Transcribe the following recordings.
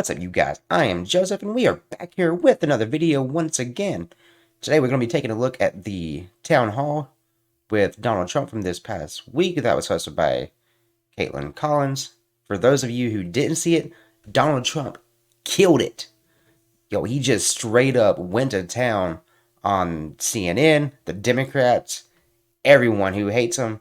What's up, you guys? I am Joseph, and we are back here with another video once again. Today, we're going to be taking a look at the town hall with Donald Trump from this past week that was hosted by Caitlin Collins. For those of you who didn't see it, Donald Trump killed it. Yo, he just straight up went to town on CNN, the Democrats, everyone who hates him.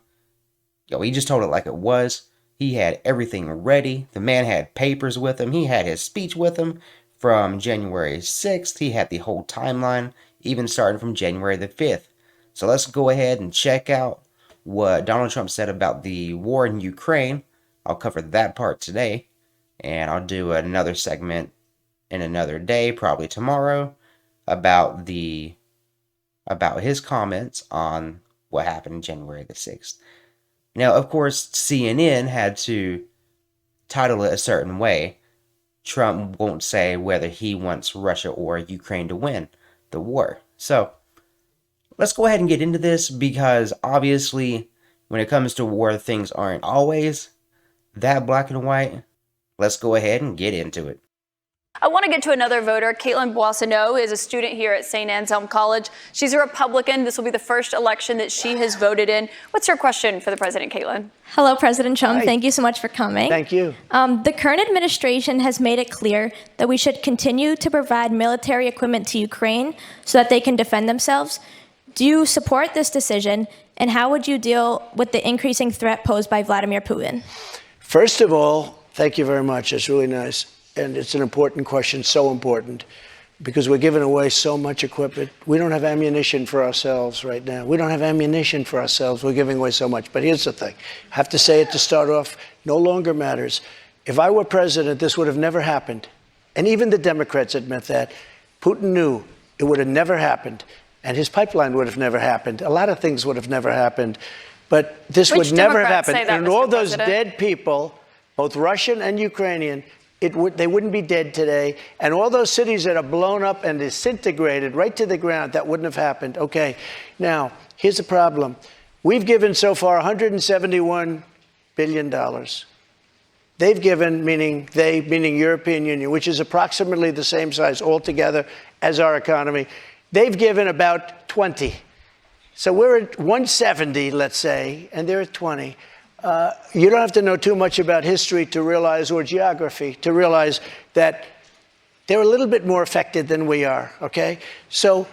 Yo, he just told it like it was. He had everything ready. The man had papers with him. He had his speech with him from January 6th. He had the whole timeline, even starting from January the 5th. So let's go ahead and check out what Donald Trump said about the war in Ukraine. I'll cover that part today, and I'll do another segment in another day, probably tomorrow, about his comments on what happened in January the 6th. Now, of course, CNN had to title it a certain way. Trump won't say whether he wants Russia or Ukraine to win the war. So, let's go ahead and get into this, because obviously, when it comes to war, things aren't always that black and white. Let's go ahead and get into it. I want to get to another voter. Caitlin Boissonneau is a student here at St. Anselm College. She's a Republican. This will be the first election that she has voted in. What's your question for the president, Caitlin? Hello, President Trump. Hi. Thank you so much for coming. Thank you. The current administration has made it clear that we should continue to provide military equipment to Ukraine so that they can defend themselves. Do you support this decision, and how would you deal with the increasing threat posed by Vladimir Putin? First of all, thank you very much. It's really nice. And it's an important question, so important, because we're giving away so much equipment. We don't have ammunition for ourselves right now. We don't have ammunition for ourselves. We're giving away so much. But here's the thing. I have to say it to start off. No longer matters. If I were president, this would have never happened. And even the Democrats admit that. Putin knew it would have never happened. And his pipeline would have never happened. A lot of things would have never happened. But this would never have happened. And all those dead people, both Russian and Ukrainian, they wouldn't be dead today. And all those cities that are blown up and disintegrated right to the ground, that wouldn't have happened. Okay, now, here's the problem. We've given so far $171 billion. They've given, meaning European Union, which is approximately the same size altogether as our economy. They've given about 20. So we're at 170, let's say, and they're at 20. You don't have to know too much about history to realize, or geography, to realize that they're a little bit more affected than we are, okay? So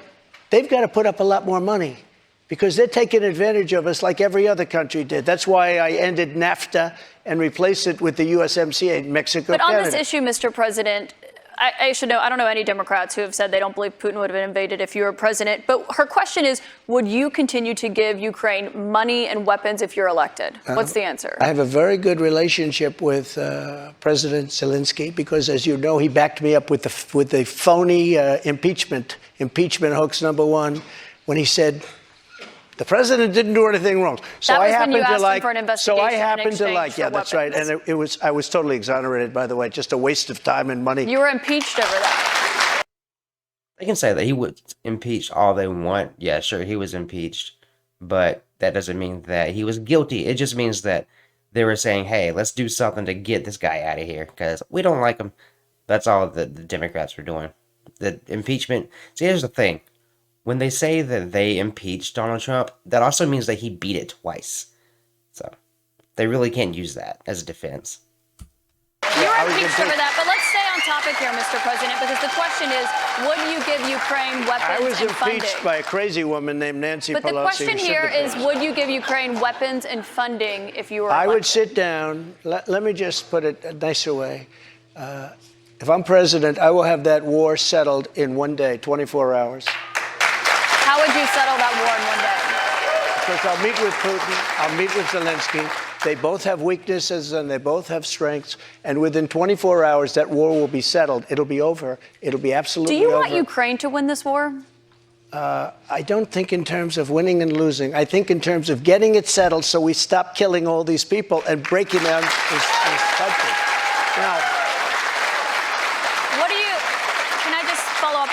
they've got to put up a lot more money, because they're taking advantage of us like every other country did. That's why I ended NAFTA and replaced it with the USMCA, Mexico, But on Canada. this issue, Mr. President, I should know, I don't know any Democrats who have said they don't believe Putin would have invaded if you were president. But her question is, would you continue to give Ukraine money and weapons if you're elected? What's the answer? I have a very good relationship with President Zelensky, because, as you know, he backed me up with the phony impeachment hoax number one, when he said the president didn't do anything wrong. So that was I happen when you to asked like. him for an investigation. So I happen to like. Yeah, weapons. that's right. And I was totally exonerated, by the way. Just a waste of time and money. You were impeached over that. They can say that he was impeached all they want. Yeah, sure, he was impeached, but that doesn't mean that he was guilty. It just means that they were saying, hey, let's do something to get this guy out of here, because we don't like him. That's all the Democrats were doing. The impeachment. See, here's the thing. When they say that they impeached Donald Trump, that also means that he beat it twice. So, they really can't use that as a defense. You were impeached over that, but let's stay on topic here, Mr. President, because the question is, would you give Ukraine weapons I was and impeached funding? by a crazy woman named Nancy Pelosi. But the question here is, would you give Ukraine weapons and funding if you were elected? I would sit down. Let me just put it a nicer way. If I'm president, I will have that war settled in one day, 24 hours. How would you settle that war in one day? Because I'll meet with Putin, I'll meet with Zelensky. They both have weaknesses and they both have strengths. And within 24 hours, that war will be settled. It'll be over. It'll be absolutely over. Do you want Ukraine to win this war? I don't think in terms of winning and losing. I think in terms of getting it settled so we stop killing all these people and breaking down this country. Now,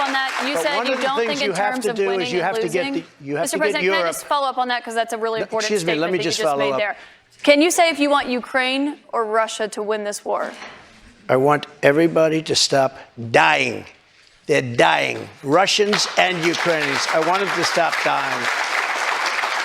on that, you said you don't think in terms of winning and losing. Mr. President, can I just follow up on that, because that's a really important statement that you just made there. Can you say if you want Ukraine or Russia to win this war? I want everybody to stop dying. They're dying. Russians and Ukrainians. I want them to stop dying.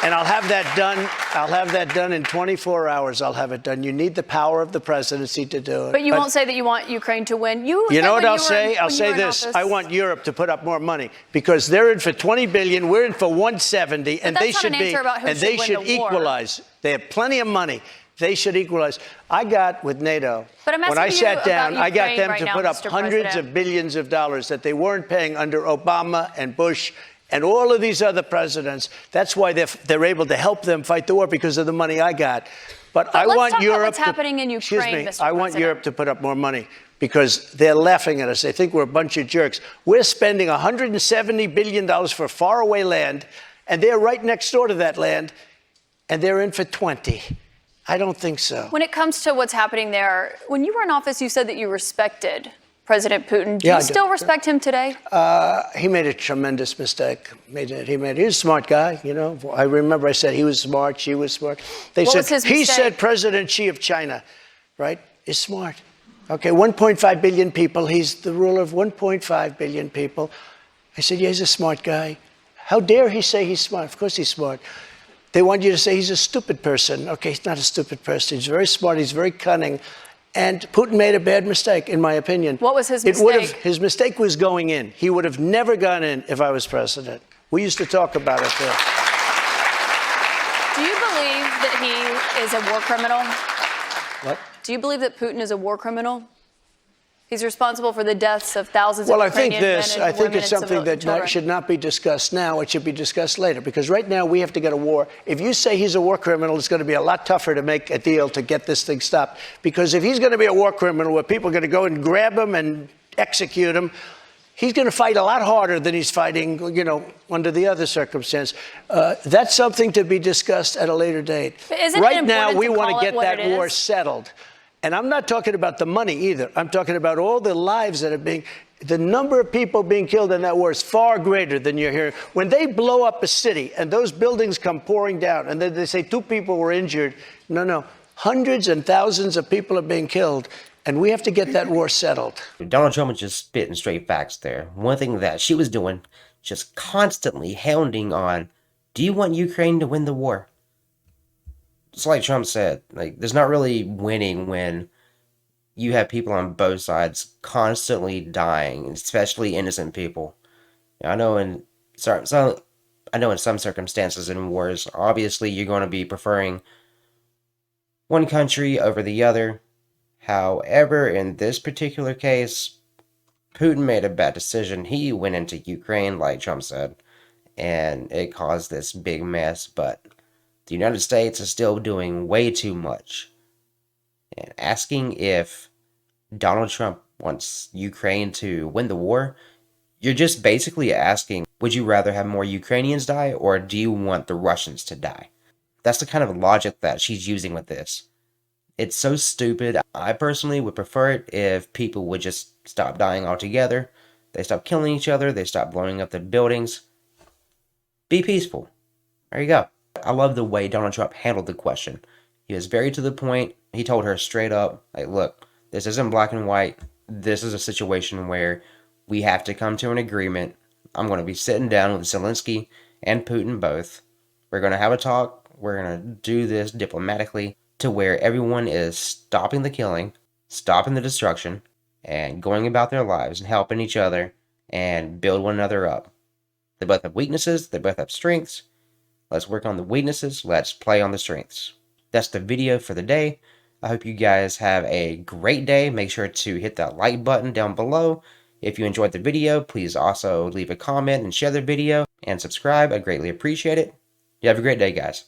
And I'll have that done. I'll have that done in 24 hours. I'll have it done. You need the power of the presidency to do it. But you won't say that you want Ukraine to win. You know what when I'll you were say? in- I'll when you say were in this. office- I want Europe to put up more money because they're in for 20 billion. We're in for 170, and that's they not should an be. answer about who And they should win should the war. equalize. They have plenty of money. They should equalize. I got with NATO. But I'm when I asking you sat down, about I got Ukraine them right to now, put up Mr. hundreds President. of billions of dollars that they weren't paying under Obama and Bush and all of these other presidents. That's why they're able to help them fight the war because of the money I got. But I let's want talk about Europe. what's happening in Excuse Ukraine, me. Mr. I want President. Europe to put up more money because they're laughing at us. They think we're a bunch of jerks. We're spending $170 billion for faraway land, and they're right next door to that land, and they're in for 20. I don't think so. When it comes to what's happening there, when you were in office, you said that you respected President Putin. Do Yeah, I you do. still respect him today? He made a tremendous mistake. He was a smart guy, you know. I remember I said he was smart, she was smart. They What said was his he mistake? said President Xi of China, right, is smart. Okay, 1.5 billion people. He's the ruler of 1.5 billion people. I said, yeah, he's a smart guy. How dare he say he's smart? Of course he's smart. They want you to say he's a stupid person. Okay, he's not a stupid person. He's very smart. He's very cunning. And Putin made a bad mistake, in my opinion. What was his His mistake? mistake was going in. He would have never gone in if I was president. We used to talk about it there. Do you believe that he is a war criminal? What? Do you believe that Putin is a war criminal? He's responsible for the deaths of thousands Well, of I think Ukrainian men this. and I think women it's and something that children. should not be discussed now. It should be discussed later. Because right now we have to get a war. If you say he's a war criminal, it's going to be a lot tougher to make a deal to get this thing stopped. Because if he's going to be a war criminal where people are going to go and grab him and execute him, he's going to fight a lot harder than he's fighting, you know, under the other circumstance. That's something to be discussed at a later date. But isn't it Right now, important we to want call to it get what that it war is? settled. And I'm not talking about the money either. I'm talking about all the lives that are being, the number of people being killed in that war is far greater than you're hearing. When they blow up a city and those buildings come pouring down and then they say 2 people were injured, no, hundreds and thousands of people are being killed. And we have to get that war settled. Donald Trump was just spitting straight facts there. One thing that she was doing, just constantly hounding on, do you want Ukraine to win the war? Just like Trump said, like, there's not really winning when you have people on both sides constantly dying, especially innocent people. I know in some circumstances in wars, obviously you're going to be preferring one country over the other. However, in this particular case, Putin made a bad decision. He went into Ukraine, like Trump said, and it caused this big mess, but the United States is still doing way too much. And asking if Donald Trump wants Ukraine to win the war, you're just basically asking, would you rather have more Ukrainians die, or do you want the Russians to die? That's the kind of logic that she's using with this. It's so stupid. I personally would prefer it if people would just stop dying altogether. They stop killing each other. They stop blowing up the buildings. Be peaceful. There you go. I love the way Donald Trump handled the question. He was very to the point. He told her straight up, like, look, this isn't black and white. This is a situation where we have to come to an agreement. I'm going to be sitting down with Zelensky and Putin both. We're going to have a talk. We're going to do this diplomatically to where everyone is stopping the killing, stopping the destruction, and going about their lives and helping each other and build one another up. They both have weaknesses. They both have strengths. Let's work on the weaknesses. Let's play on the strengths. That's the video for the day. I hope you guys have a great day. Make sure to hit that like button down below. If you enjoyed the video, please also leave a comment and share the video and subscribe. I greatly appreciate it. You have a great day, guys.